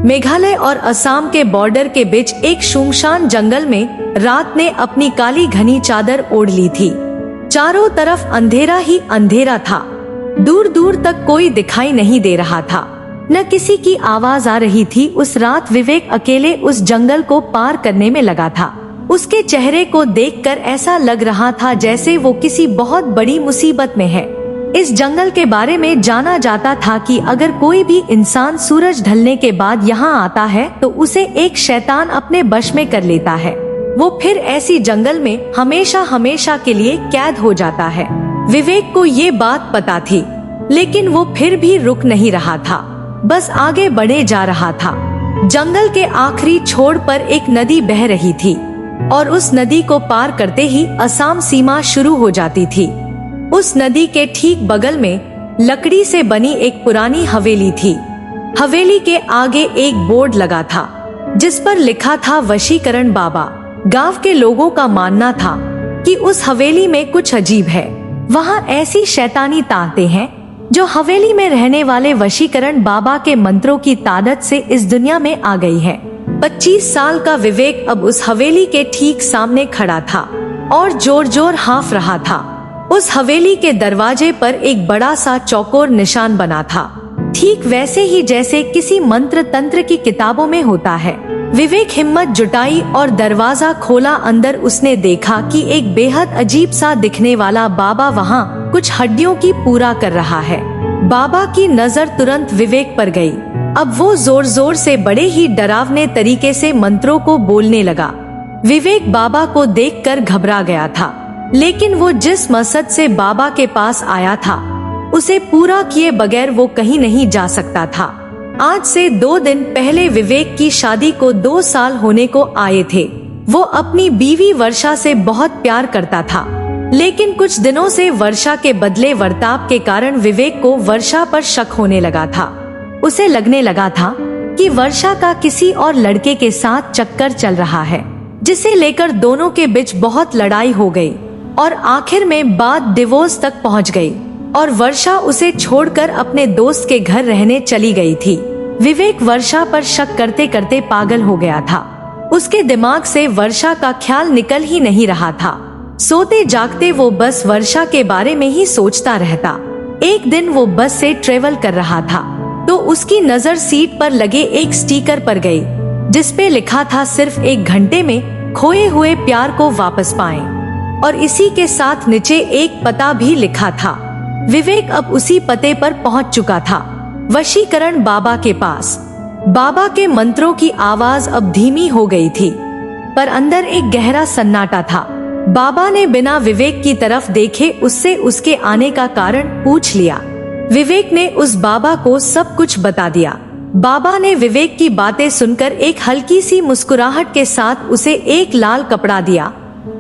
मेघालय और असम के बॉर्डर के बीच एक सुनसान जंगल में रात ने अपनी काली घनी चादर ओढ़ ली थी। चारों तरफ अंधेरा ही अंधेरा था। दूर दूर तक कोई दिखाई नहीं दे रहा था, न किसी की आवाज आ रही थी। उस रात विवेक अकेले उस जंगल को पार करने में लगा था। उसके चेहरे को देखकर ऐसा लग रहा था जैसे वो किसी बहुत बड़ी मुसीबत में है। इस जंगल के बारे में जाना जाता था कि अगर कोई भी इंसान सूरज ढलने के बाद यहाँ आता है तो उसे एक शैतान अपने बश में कर लेता है। वो फिर ऐसी जंगल में हमेशा हमेशा के लिए कैद हो जाता है। विवेक को ये बात पता थी, लेकिन वो फिर भी रुक नहीं रहा था, बस आगे बढ़े जा रहा था। जंगल के आखिरी छोर पर एक नदी बह रही थी और उस नदी को पार करते ही असम सीमा शुरू हो जाती थी। उस नदी के ठीक बगल में लकड़ी से बनी एक पुरानी हवेली थी। हवेली के आगे एक बोर्ड लगा था जिस पर लिखा था वशीकरण बाबा। गांव के लोगों का मानना था कि उस हवेली में कुछ अजीब है। वहाँ ऐसी शैतानी ताकतें हैं जो हवेली में रहने वाले वशीकरण बाबा के मंत्रों की ताकत से इस दुनिया में आ गई है। 25 साल का विवेक अब उस हवेली के ठीक सामने खड़ा था और जोर जोर हाँफ रहा था। उस हवेली के दरवाजे पर एक बड़ा सा चौकोर निशान बना था, ठीक वैसे ही जैसे किसी मंत्र तंत्र की किताबों में होता है। विवेक हिम्मत जुटाई और दरवाजा खोला। अंदर उसने देखा कि एक बेहद अजीब सा दिखने वाला बाबा वहाँ कुछ हड्डियों की पूरा कर रहा है। बाबा की नजर तुरंत विवेक पर गई। अब वो जोर जोर से बड़े ही डरावने तरीके से मंत्रों को बोलने लगा। विवेक बाबा को देखकर घबरा गया था, लेकिन वो जिस मकसद से बाबा के पास आया था उसे पूरा किए बगैर वो कहीं नहीं जा सकता था। आज से 2 दिन पहले विवेक की शादी को 2 साल होने को आए थे। वो अपनी बीवी वर्षा से बहुत प्यार करता था, लेकिन कुछ दिनों से वर्षा के बदले बर्ताव के कारण विवेक को वर्षा पर शक होने लगा था। उसे लगने लगा था कि वर्षा का किसी और लड़के के साथ चक्कर चल रहा है, जिसे लेकर दोनों के बीच बहुत लड़ाई हो गई और आखिर में बात डिवोर्स तक पहुंच गई और वर्षा उसे छोड़कर अपने दोस्त के घर रहने चली गई थी। विवेक वर्षा पर शक करते करते पागल हो गया था। उसके दिमाग से वर्षा का ख्याल निकल ही नहीं रहा था। सोते जागते वो बस वर्षा के बारे में ही सोचता रहता। एक दिन वो बस से ट्रेवल कर रहा था तो उसकी नजर सीट पर लगे एक स्टिकर पर गई, जिसपे लिखा था सिर्फ 1 घंटे में खोए हुए प्यार को वापस पाएं। और इसी के साथ नीचे एक पता भी लिखा था। विवेक अब उसी पते पर पहुंच चुका था, वशीकरण बाबा के पास। बाबा के मंत्रों की आवाज अब धीमी हो गई थी, पर अंदर एक गहरा सन्नाटा था। बाबा ने बिना विवेक की तरफ देखे उससे उसके आने का कारण पूछ लिया। विवेक ने उस बाबा को सब कुछ बता दिया। बाबा ने विवेक की बातें सुनकर एक हल्की सी मुस्कुराहट के साथ उसे एक लाल कपड़ा दिया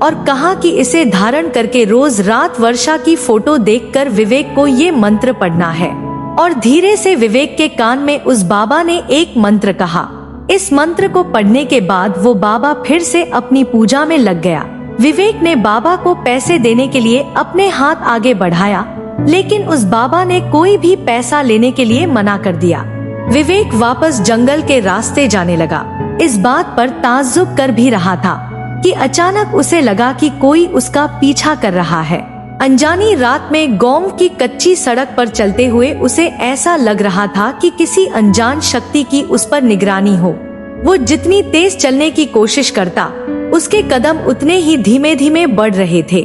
और कहा कि इसे धारण करके रोज रात वर्षा की फोटो देखकर विवेक को ये मंत्र पढ़ना है। और धीरे से विवेक के कान में उस बाबा ने एक मंत्र कहा। इस मंत्र को पढ़ने के बाद वो बाबा फिर से अपनी पूजा में लग गया। विवेक ने बाबा को पैसे देने के लिए अपने हाथ आगे बढ़ाया, लेकिन उस बाबा ने कोई भी पैसा लेने के लिए मना कर दिया। विवेक वापस जंगल के रास्ते जाने लगा। इस बात पर ताज्जुब कर भी रहा था कि अचानक उसे लगा कि कोई उसका पीछा कर रहा है। अनजानी रात में गांव की कच्ची सड़क पर चलते हुए उसे ऐसा लग रहा था कि किसी अनजान शक्ति की उस पर निगरानी हो। वो जितनी तेज चलने की कोशिश करता, उसके कदम उतने ही धीमे धीमे बढ़ रहे थे।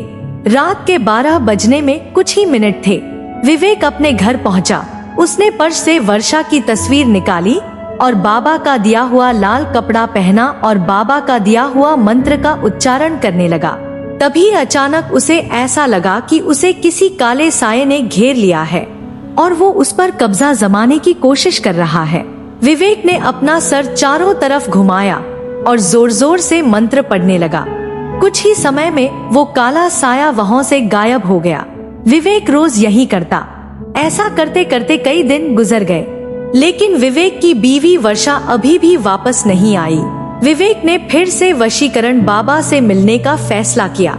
रात के 12 बजने में कुछ ही मिनट थे। विवेक अपने घर पहुंचा। उसने पर्स से वर्षा की तस्वीर निकाली और बाबा का दिया हुआ लाल कपड़ा पहना और बाबा का दिया हुआ मंत्र का उच्चारण करने लगा। तभी अचानक उसे ऐसा लगा कि उसे किसी काले साये ने घेर लिया है और वो उस पर कब्जा जमाने की कोशिश कर रहा है। विवेक ने अपना सर चारों तरफ घुमाया और जोर जोर से मंत्र पढ़ने लगा। कुछ ही समय में वो काला साया वहां से गायब हो गया। विवेक रोज यही करता। ऐसा करते करते कई दिन गुजर गए, लेकिन विवेक की बीवी वर्षा अभी भी वापस नहीं आई। विवेक ने फिर से वशीकरण बाबा से मिलने का फैसला किया।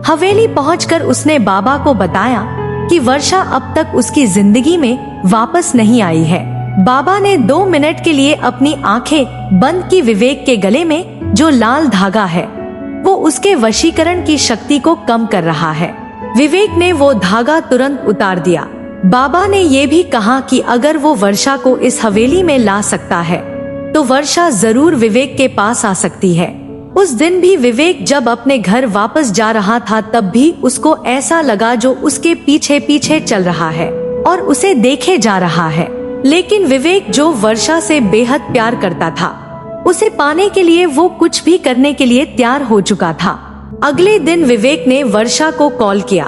हवेली पहुंचकर उसने बाबा को बताया कि वर्षा अब तक उसकी जिंदगी में वापस नहीं आई है। बाबा ने 2 मिनट के लिए अपनी आंखें बंद की। विवेक के गले में जो लाल धागा है वो उसके वशीकरण की शक्ति को कम कर रहा है। विवेक ने वो धागा तुरंत उतार दिया। बाबा ने ये भी कहा कि अगर वो वर्षा को इस हवेली में ला सकता है तो वर्षा जरूर विवेक के पास आ सकती है। उस दिन भी विवेक जब अपने घर वापस जा रहा था तब भी उसको ऐसा लगा जो उसके पीछे पीछे चल रहा है और उसे देखे जा रहा है। लेकिन विवेक जो वर्षा से बेहद प्यार करता था, उसे पाने के लिए वो कुछ भी करने के लिए तैयार हो चुका था। अगले दिन विवेक ने वर्षा को कॉल किया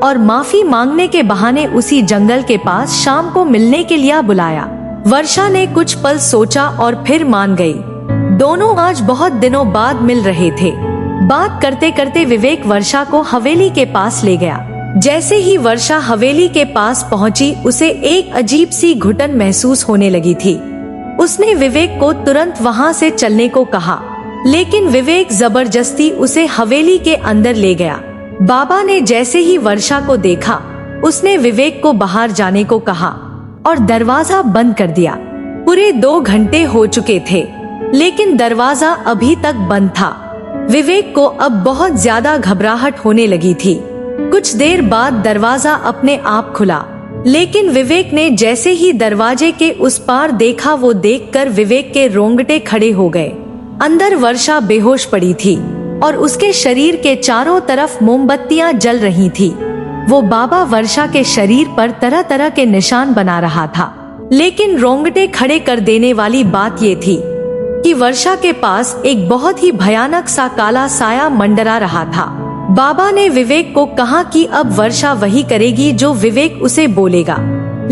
और माफी मांगने के बहाने उसी जंगल के पास शाम को मिलने के लिए बुलाया। वर्षा ने कुछ पल सोचा और फिर मान गई। दोनों आज बहुत दिनों बाद मिल रहे थे। बात करते करते विवेक वर्षा को हवेली के पास ले गया। जैसे ही वर्षा हवेली के पास पहुंची, उसे एक अजीब सी घुटन महसूस होने लगी थी। उसने विवेक को तुरंत वहां से चलने को कहा, लेकिन विवेक जबरदस्ती उसे हवेली के अंदर ले गया। बाबा ने जैसे ही वर्षा को देखा, उसने विवेक को बाहर जाने को कहा और दरवाजा बंद कर दिया। पूरे 2 घंटे हो चुके थे, लेकिन दरवाजा अभी तक बंद था। विवेक को अब बहुत ज्यादा घबराहट होने लगी थी। कुछ देर बाद दरवाजा अपने आप खुला, लेकिन विवेक ने जैसे ही दरवाजे के उस पार देखा, वो देखकर विवेक के रोंगटे खड़े हो गए। अंदर वर्षा बेहोश पड़ी थी और उसके शरीर के चारों तरफ मोमबत्तियां जल रही थी। वो बाबा वर्षा के शरीर पर तरह तरह के निशान बना रहा था, लेकिन रोंगटे खड़े कर देने वाली बात ये थी कि वर्षा के पास एक बहुत ही भयानक सा काला साया मंडरा रहा था। बाबा ने विवेक को कहा कि अब वर्षा वही करेगी जो विवेक उसे बोलेगा,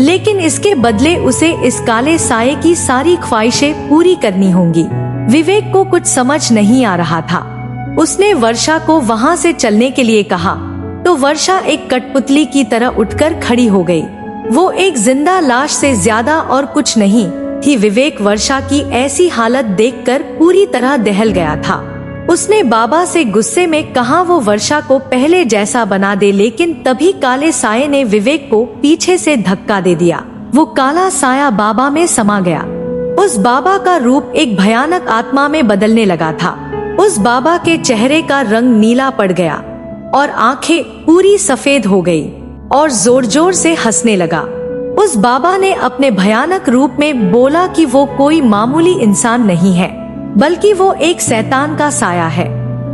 लेकिन इसके बदले उसे इस काले साये की सारी ख्वाहिशें पूरी करनी होंगी। विवेक को कुछ समझ नहीं आ रहा था। उसने वर्षा को वहां से चलने के लिए कहा तो वर्षा एक कठपुतली की तरह उठकर खड़ी हो गई। वो एक जिंदा लाश से ज्यादा और कुछ नहीं थी। विवेक वर्षा की ऐसी हालत देखकर पूरी तरह दहल गया था। उसने बाबा से गुस्से में कहा वो वर्षा को पहले जैसा बना दे, लेकिन तभी काले साये ने विवेक को पीछे से धक्का दे दिया। वो काला साया बाबा में समा गया। उस बाबा का रूप एक भयानक आत्मा में बदलने लगा था। उस बाबा के चेहरे का रंग नीला पड़ गया और आंखें पूरी सफेद हो गई और जोर जोर से हंसने लगा। उस बाबा ने अपने भयानक रूप में बोला कि वो कोई मामूली इंसान नहीं है, बल्कि वो एक शैतान का साया है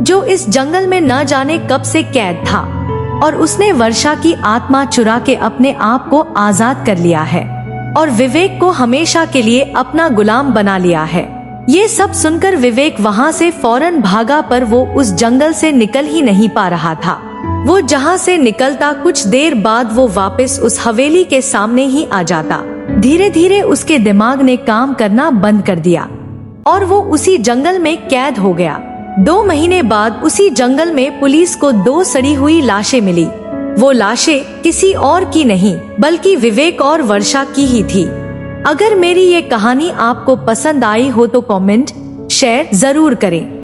जो इस जंगल में न जाने कब से कैद था और उसने वर्षा की आत्मा चुरा के अपने आप को आजाद कर लिया है और विवेक को हमेशा के लिए अपना गुलाम बना लिया है। ये सब सुनकर विवेक वहां से फौरन भागा, पर वो उस जंगल से निकल ही नहीं पा रहा था। वो जहां से निकलता कुछ देर बाद वो वापस उस हवेली के सामने ही आ जाता। धीरे धीरे उसके दिमाग ने काम करना बंद कर दिया और वो उसी जंगल में कैद हो गया। 2 महीने बाद उसी जंगल में पुलिस को 2 सड़ी हुई लाशें मिली। वो लाशें किसी और की नहीं बल्कि विवेक और वर्षा की ही थी। अगर मेरी ये कहानी आपको पसंद आई हो तो कमेंट, शेयर जरूर करें।